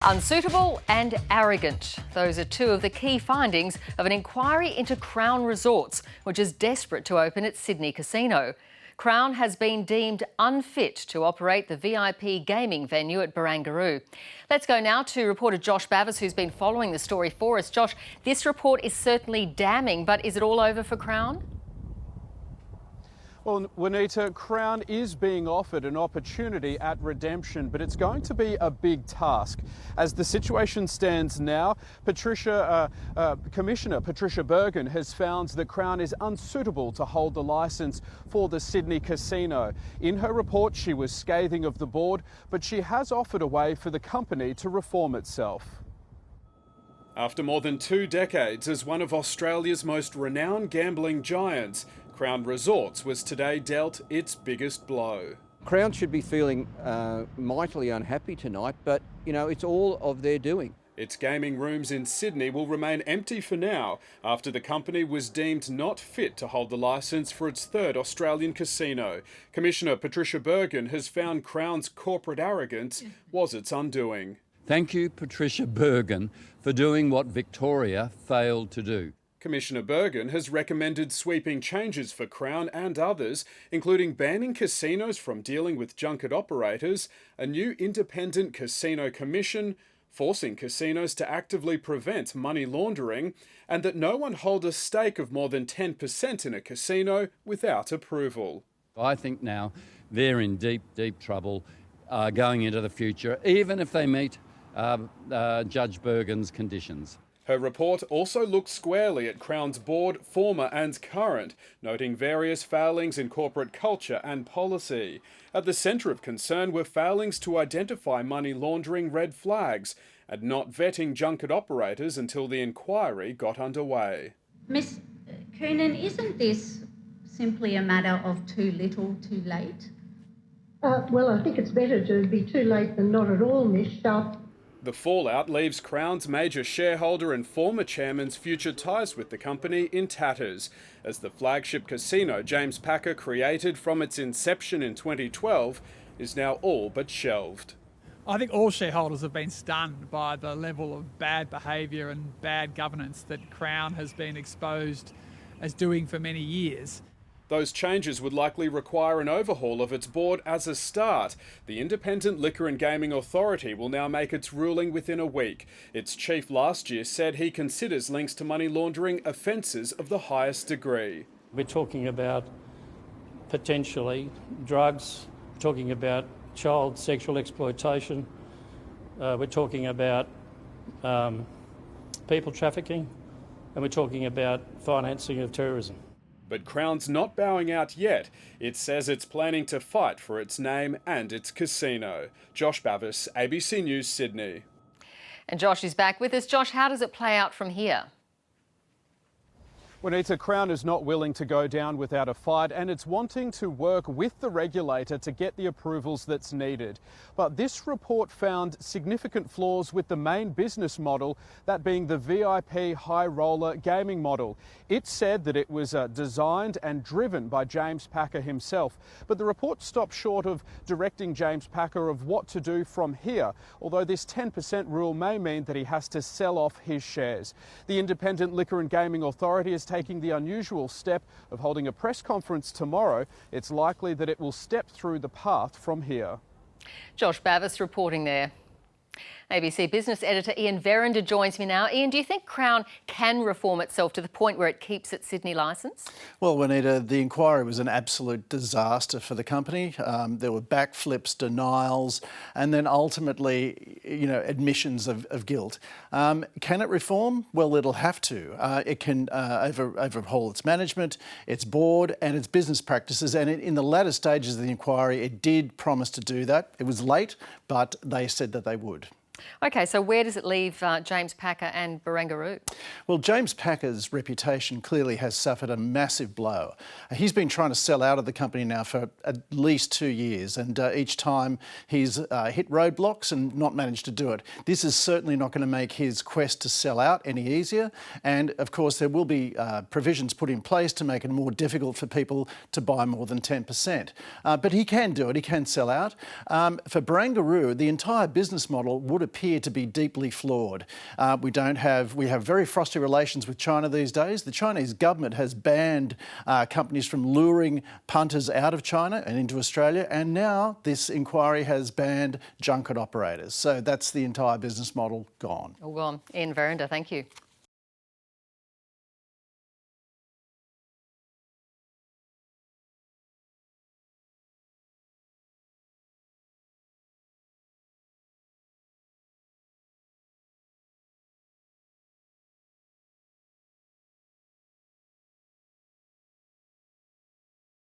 Unsuitable and arrogant. Those are two of the key findings of an inquiry into Crown Resorts, which is desperate to open its Sydney casino. Crown has been deemed unfit to operate the VIP gaming venue at Barangaroo. Let's go now to reporter Josh Bavis, who's been following the story for us. Josh, this report is certainly damning, but is it all over for Crown? Well, Juanita, Crown is being offered an opportunity at redemption, but it's going to be a big task. As the situation stands now, Commissioner Patricia Bergin has found that Crown is unsuitable to hold the licence for the Sydney casino. In her report, she was scathing of the board, but she has offered a way for the company to reform itself. After more than 2 decades as one of Australia's most renowned gambling giants, Crown Resorts was today dealt its biggest blow. Crown should be feeling mightily unhappy tonight, but, you know, it's all of their doing. Its gaming rooms in Sydney will remain empty for now after the company was deemed not fit to hold the licence for its third Australian casino. Commissioner Patricia Bergin has found Crown's corporate arrogance was its undoing. Thank you, Patricia Bergin, for doing what Victoria failed to do. Commissioner Bergin has recommended sweeping changes for Crown and others, including banning casinos from dealing with junket operators, a new independent casino commission, forcing casinos to actively prevent money laundering, and that no one hold a stake of more than 10% in a casino without approval. I think now they're in deep, deep trouble going into the future, even if they meet Judge Bergin's conditions. Her report also looks squarely at Crown's board, former and current, noting various failings in corporate culture and policy. At the centre of concern were failings to identify money laundering red flags and not vetting junket operators until the inquiry got underway. Ms. Coonan, isn't this simply a matter of too little, too late? Well, I think it's better to be too late than not at all, Miss. The fallout leaves Crown's major shareholder and former chairman's future ties with the company in tatters, as the flagship casino James Packer created from its inception in 2012 is now all but shelved. I think all shareholders have been stunned by the level of bad behaviour and bad governance that Crown has been exposed as doing for many years. Those changes would likely require an overhaul of its board as a start. The Independent Liquor and Gaming Authority will now make its ruling within a week. Its chief last year said he considers links to money laundering offences of the highest degree. We're talking about potentially drugs, we're talking about child sexual exploitation, we're talking about people trafficking, and we're talking about financing of terrorism. But Crown's not bowing out yet. It says it's planning to fight for its name and its casino. Josh Bavis, ABC News, Sydney. And Josh is back with us. Josh, how does it play out from here? Juanita, Crown is not willing to go down without a fight, and it's wanting to work with the regulator to get the approvals that's needed. But this report found significant flaws with the main business model, that being the VIP high roller gaming model. It said that it was designed and driven by James Packer himself, but the report stopped short of directing James Packer of what to do from here, although this 10% rule may mean that he has to sell off his shares. The Independent Liquor and Gaming Authority is taking the unusual step of holding a press conference tomorrow. It's likely that it will step through the path from here. Josh Bavis reporting there. ABC business editor Ian Verinder joins me now. Ian, do you think Crown can reform itself to the point where it keeps its Sydney licence? Well, Juanita, the inquiry was an absolute disaster for the company. There were backflips, denials, and then ultimately, admissions of guilt. Can it reform? Well, it'll have to. It can overhaul its management, its board, and its business practices. And in the latter stages of the inquiry, it did promise to do that. It was late, but they said that they would. OK, so where does it leave James Packer and Barangaroo? Well, James Packer's reputation clearly has suffered a massive blow. He's been trying to sell out of the company now for at least 2 years, and each time he's hit roadblocks and not managed to do it. This is certainly not going to make his quest to sell out any easier, and of course there will be provisions put in place to make it more difficult for people to buy more than 10%. But he can do it, he can sell out. For Barangaroo, the entire business model would have appear to be deeply flawed. We have very frosty relations with China these days. The Chinese government has banned companies from luring punters out of China and into Australia, and now this inquiry has banned junket operators. So that's the entire business model gone. All gone. Ian Verinder, thank you.